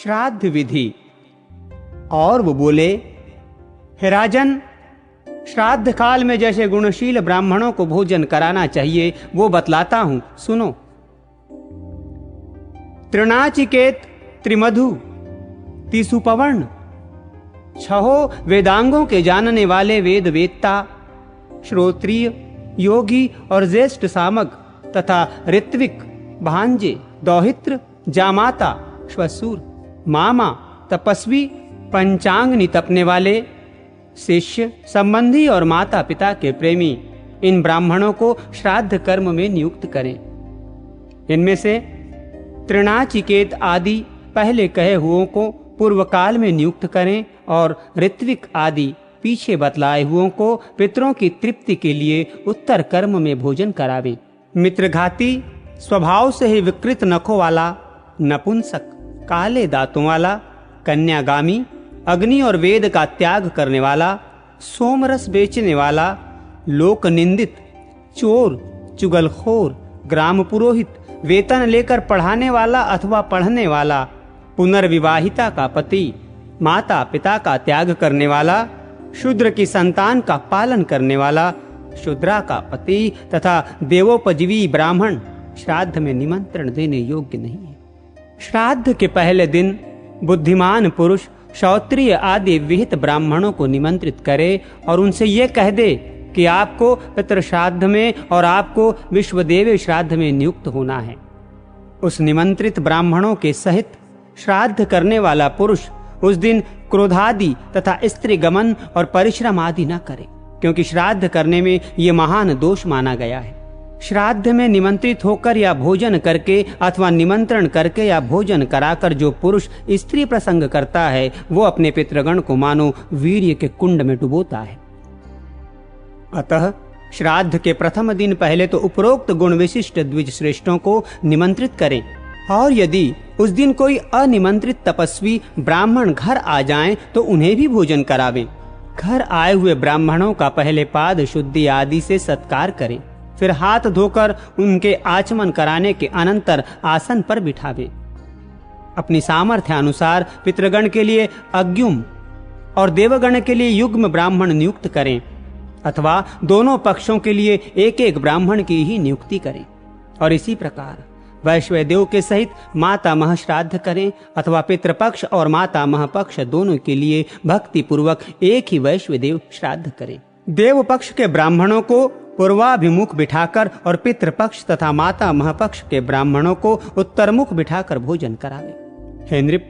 श्राद्ध विधि। और वो बोले, हे राजन, श्राद्ध काल में जैसे गुणशील ब्राह्मणों को भोजन कराना चाहिए वो बतलाता हूं, सुनो। तृणाचिकेत त्रिमधु तिसुपवर्ण, छहो वेदांगों के जानने वाले वेद वेत्ता, श्रोत्रिय, योगी और ज्येष्ठ सामग तथा ऋत्विक, भांजे, दौहित्र, जामाता, श्वशुर, मामा, तपस्वी, पंचांग नितपने वाले, शिष्य, संबंधी और माता पिता के प्रेमी, इन ब्राह्मणों को श्राद्ध कर्म में नियुक्त करें। इनमें से तृणाचिकेत आदि पहले कहे हुओं को पूर्व काल में नियुक्त करें और ऋत्विक आदि पीछे बतलाए हुओं को पितरों की तृप्ति के लिए उत्तर कर्म में भोजन करावें। मित्रघाती, स्वभाव से ही विकृत नखों वाला, नपुंसक, काले दांतों वाला, कन्यागामी, अग्नि और वेद का त्याग करने वाला, सोमरस बेचने वाला, लोक निंदित, चोर, चुगलखोर, ग्राम पुरोहित, वेतन लेकर पढ़ाने वाला अथवा पढ़ने वाला, पुनर्विवाहिता का पति, माता पिता का त्याग करने वाला, शूद्र की संतान का पालन करने वाला, शूद्रा का पति तथा देवोपजीवी ब्राह्मण श्राद्ध में निमंत्रण देने योग्य नहीं है। श्राद्ध के पहले दिन बुद्धिमान पुरुष क्षत्रिय आदि विहित ब्राह्मणों को निमंत्रित करे और उनसे ये कह दे कि आपको पितृ श्राद्ध में और आपको विश्वदेव श्राद्ध में नियुक्त होना है। उस निमंत्रित ब्राह्मणों के सहित श्राद्ध करने वाला पुरुष उस दिन क्रोधादि तथा स्त्री गमन और परिश्रम आदि न करे, क्योंकि श्राद्ध करने में ये महान दोष माना गया है। श्राद्ध में निमंत्रित होकर या भोजन करके अथवा निमंत्रण करके या भोजन कराकर जो पुरुष स्त्री प्रसंग करता है वो अपने पितृगण को मानो वीर्य के कुंड में डुबोता है। अतः श्राद्ध के प्रथम दिन पहले तो उपरोक्त गुण विशिष्ट द्विज श्रेष्ठों को निमंत्रित करें, और यदि उस दिन कोई अनिमंत्रित तपस्वी ब्राह्मण घर आ जाएं तो उन्हें भी भोजन करावें। घर आए हुए ब्राह्मणों का पहले पाद शुद्धि आदि से सत्कार करें, फिर हाथ धोकर उनके आचमन कराने के अनंतर आसन पर बिठावें। अपनी सामर्थ्य अनुसार पितृगण के लिए अग्युम और देवगण के लिए युग्म ब्राह्मण नियुक्त करें, अथवा दोनों पक्षों के लिए एक एक ब्राह्मण की ही नियुक्ति करें। और इसी प्रकार वैश्वदेव के सहित मातामह श्राद्ध करें, अथवा पितृपक्ष और मातामह पक्ष दोनों के लिए भक्ति पूर्वक एक ही वैश्वदेव श्राद्ध करें। देव पक्ष के ब्राह्मणों को पूर्वाभिमुख बिठाकर और पितृपक्ष तथा मातामह पक्ष के ब्राह्मणों को उत्तरमुख बिठाकर भोजन करावे। हे नृप,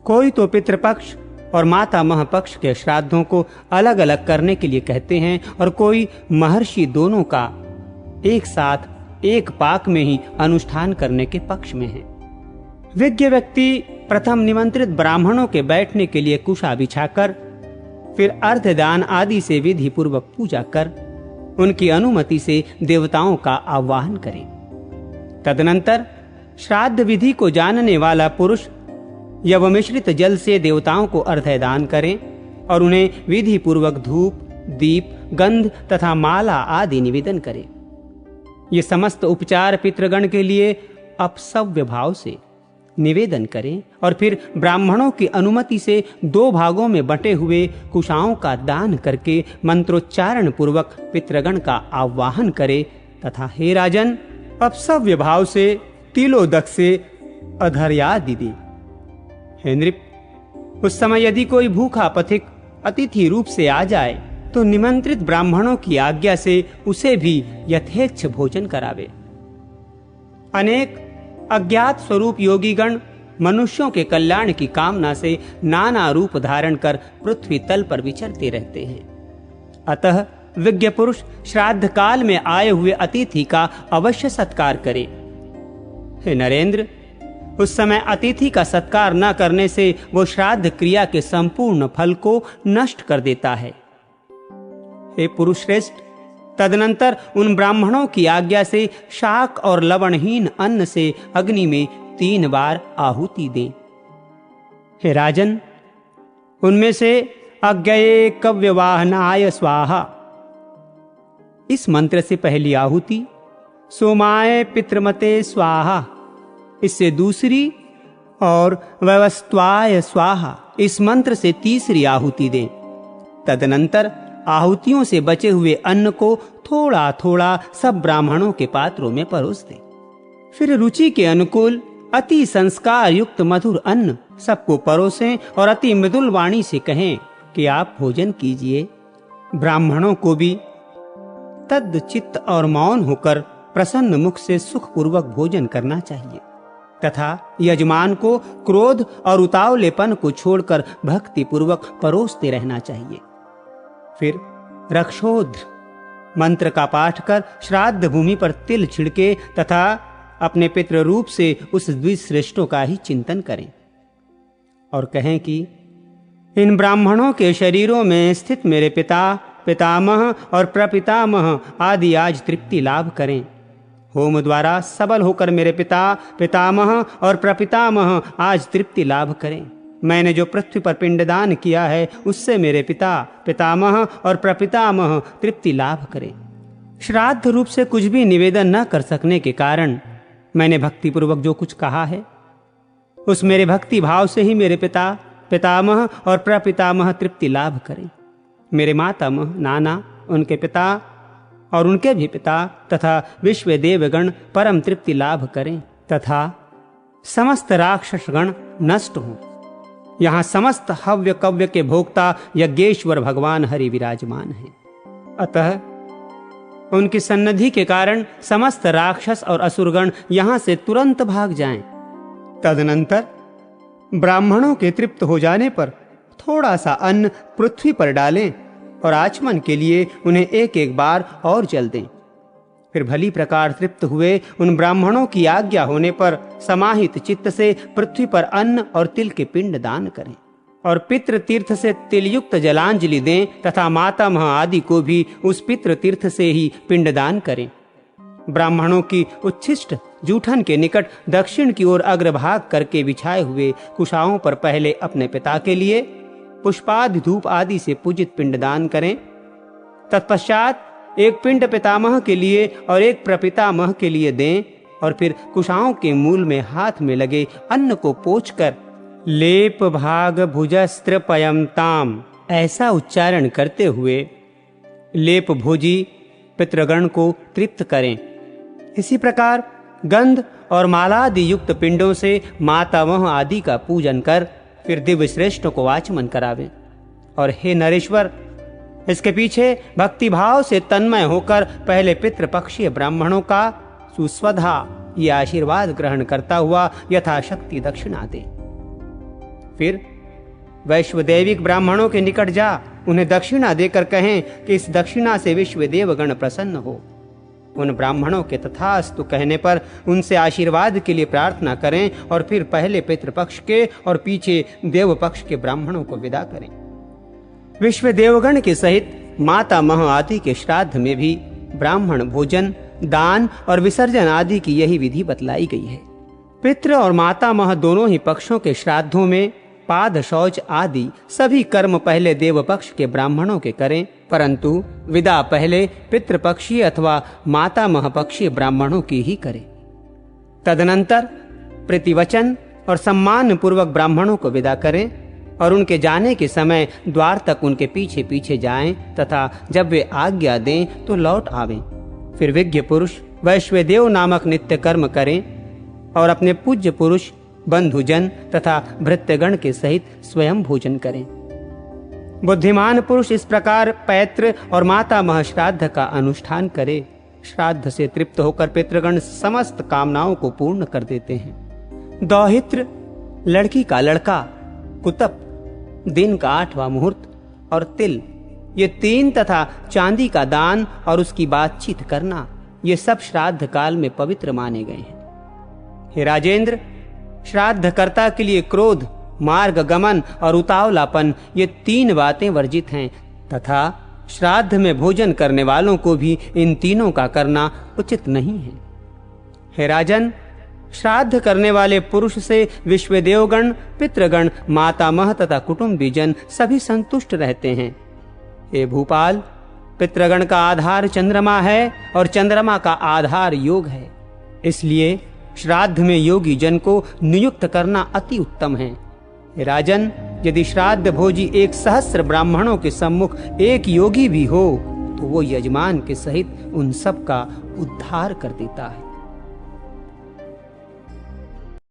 कोई तो पितृपक्ष और मातामह पक्ष के श्राद्धों को अलग अलग करने के लिए कहते हैं, और कोई महर्षि दोनों का एक साथ एक पाक में ही अनुष्ठान करने के पक्ष में है। विज्ञ व्यक्ति प्रथम निमंत्रित ब्राह्मणों के बैठने के लिए कुशा बिछाकर फिर अर्धदान आदि से विधि पूर्वक पूजा कर उनकी अनुमति से देवताओं का आवाहन करें। तदनंतर श्राद्ध विधि को जानने वाला पुरुष यवमिश्रित जल से देवताओं को अर्धदान करें और उन्हें विधि पूर्वक धूप, दीप, गंध तथा माला आदि निवेदन करें। ये समस्त उपचार पितृगण के लिए अपसव्य भाव से निवेदन करें और फिर ब्राह्मणों की अनुमति से 2 भागों में बंटे हुए कुशाओं का दान करके मंत्रोच्चारण पूर्वक पितृगण का आवाहन करे तथा हे राजन, अपसव्य भाव से तिलोदक से अधर्यादि दे। हे नृप, उस समय यदि कोई भूखा पथिक अतिथि रूप से आ जाए तो निमंत्रित ब्राह्मणों की आज्ञा से उसे भी यथेच्छ भोजन करावे। अनेक अज्ञात स्वरूप योगीगण मनुष्यों के कल्याण की कामना से नाना रूप धारण कर पृथ्वी तल पर विचरते रहते हैं। अतः विज्ञ पुरुष श्राद्ध काल में आए हुए अतिथि का अवश्य सत्कार करे। हे नरेंद्र, उस समय अतिथि का सत्कार न करने से वो श्राद्ध क्रिया के संपूर्ण फल को नष्ट कर देता है। हे पुरुष श्रेष्ठ, तदनंतर उन ब्राह्मणों की आज्ञा से शाक और लवणहीन अन्न से अग्नि में 3 बार आहुति दें। हे राजन, उनमें से अज्ञये कव्यवाहनाय स्वाहा इस मंत्र से पहली आहुति, सोमाय पितृमते स्वाहा इससे दूसरी, और वैवस्त्वाय स्वाहा इस मंत्र से तीसरी आहुति दें। तदनंतर आहुतियों से बचे हुए अन्न को थोड़ा थोड़ा सब ब्राह्मणों के पात्रों में परोस दें। फिर रुचि के अनुकूल अति संस्कार युक्त मधुर अन्न सबको परोसें और अति मृदुल वाणी से कहें कि आप भोजन कीजिए। ब्राह्मणों को भी तद चित्त और मौन होकर प्रसन्न मुख से सुखपूर्वक भोजन करना चाहिए तथा यजमान को क्रोध और उतावलेपन को छोड़कर भक्ति पूर्वक परोसते रहना चाहिए। फिर रक्षोध्र मंत्र का पाठ कर श्राद्ध भूमि पर तिल छिड़के तथा अपने पितृ रूप से उस द्विश्रेष्ठों का ही चिंतन करें और कहें कि इन ब्राह्मणों के शरीरों में स्थित मेरे पिता, पितामह और प्रपितामह आदि आज तृप्ति लाभ करें। होम द्वारा सबल होकर मेरे पिता, पितामह और प्रपितामह आज तृप्ति लाभ करें। मैंने जो पृथ्वी पर पिंडदान किया है उससे मेरे पिता, पितामह और प्रपितामह तृप्ति लाभ करें। श्राद्ध रूप से कुछ भी निवेदन न कर सकने के कारण मैंने भक्तिपूर्वक जो कुछ कहा है उस मेरे भक्ति भाव से ही मेरे पिता, पितामह और प्रपितामह तृप्ति लाभ करें। मेरे मातामह, नाना, उनके पिता और उनके भी पिता तथा विश्व देवगण परम तृप्ति लाभ करें तथा समस्त राक्षसगण नष्ट हों। यहाँ समस्त हव्य कव्य के भोक्ता यज्ञेश्वर भगवान हरि विराजमान हैं। अतः उनकी सन्निधि के कारण समस्त राक्षस और असुरगण यहाँ से तुरंत भाग जाएं। तदनंतर ब्राह्मणों के तृप्त हो जाने पर थोड़ा सा अन्न पृथ्वी पर डालें और आचमन के लिए उन्हें एक एक बार और जल दें। फिर भली प्रकार तृप्त हुए उन ब्राह्मणों की आज्ञा होने पर समाहित चित्त से पृथ्वी पर अन्न और तिल के पिंड दान करें और पितृ तीर्थ से तिलयुक्त जलांजलि दें तथा मातामह आदि को भी उस पितृ तीर्थ से ही पिंडदान करें। ब्राह्मणों की उच्छिष्ट जूठन के निकट दक्षिण की ओर अग्रभाग करके बिछाए हुए कुशाओं पर पहले अपने पिता के लिए पुष्पादि धूप आदि से पूजित पिंडदान करें। तत्पश्चात एक पिंड पितामह के लिए और एक प्रपितामह के लिए दें और फिर कुशाओं के मूल में हाथ में लगे अन्न को पोंछकर लेप भाग भुजस्त्र पयमताम ऐसा उच्चारण करते हुए लेप भोजी पितृगण को तृप्त करें। इसी प्रकार गंध और मालादि युक्त पिंडों से मातामह आदि का पूजन कर फिर दिव्य श्रेष्ठों को आचमन करावें। और हे नरेश्वर, इसके पीछे भक्ति भाव से तन्मय होकर पहले पितृपक्षीय ब्राह्मणों का सुस्वधा ये आशीर्वाद ग्रहण करता हुआ यथाशक्ति दक्षिणा दे। फिर वैश्वदेविक ब्राह्मणों के निकट जा उन्हें दक्षिणा देकर कहें कि इस दक्षिणा से विश्व देवगण प्रसन्न हो। उन ब्राह्मणों के तथास्तु कहने पर उनसे आशीर्वाद के लिए प्रार्थना करें और फिर पहले पितृपक्ष के और पीछे देव पक्ष के ब्राह्मणों को विदा करें। विश्व देवगण के सहित माता मह आदि के श्राद्ध में भी ब्राह्मण भोजन, दान और विसर्जन आदि की यही विधि बतलाई गई है। पितृ और माता मह दोनों ही पक्षों के श्राद्धों में पाद शौच आदि सभी कर्म पहले देव पक्ष के ब्राह्मणों के करें, परंतु विदा पहले पितृपक्षीय अथवा माता मह पक्षीय ब्राह्मणों की ही करें। तदनंतर प्रतिवचन और सम्मान पूर्वक ब्राह्मणों को विदा करें और उनके जाने के समय द्वार तक उनके पीछे पीछे जाएं तथा जब वे आज्ञा दें तो लौट आवें। फिर विज्ञ पुरुष वैश्वदेव नामक नित्य कर्म करें और अपने पूज्य पुरुष, बंधुजन तथा भृत्यगण के सहित स्वयं भोजन करें। बुद्धिमान पुरुष इस प्रकार पैतृ और माता मह श्राद्ध का अनुष्ठान करे। श्राद्ध से तृप्त होकर पितृगण समस्त कामनाओं को पूर्ण कर देते हैं। दौहित्र, लड़की का लड़का, कुतप, दिन का 8वां मुहूर्त और तिल, ये 3 तथा चांदी का दान और उसकी बातचीत करना, ये सब श्राद्ध काल में पवित्र माने गए हैं। हे राजेंद्र, श्राद्धकर्ता के लिए क्रोध, मार्ग गमन और उतावलापन, ये 3 बातें वर्जित हैं तथा श्राद्ध में भोजन करने वालों को भी इन तीनों का करना उचित नहीं है। हे राजन, श्राद्ध करने वाले पुरुष से विश्वदेवगण, पितृगण, मातामह तथा कुटुंबीजन सभी संतुष्ट रहते हैं। हे भूपाल, पितृगण का आधार चंद्रमा है और चंद्रमा का आधार योग है, इसलिए श्राद्ध में योगी जन को नियुक्त करना अति उत्तम है। राजन, यदि श्राद्ध भोजी 1,000 ब्राह्मणों के सम्मुख एक योगी भी हो तो वो यजमान के सहित उन सब का उद्धार कर देता है।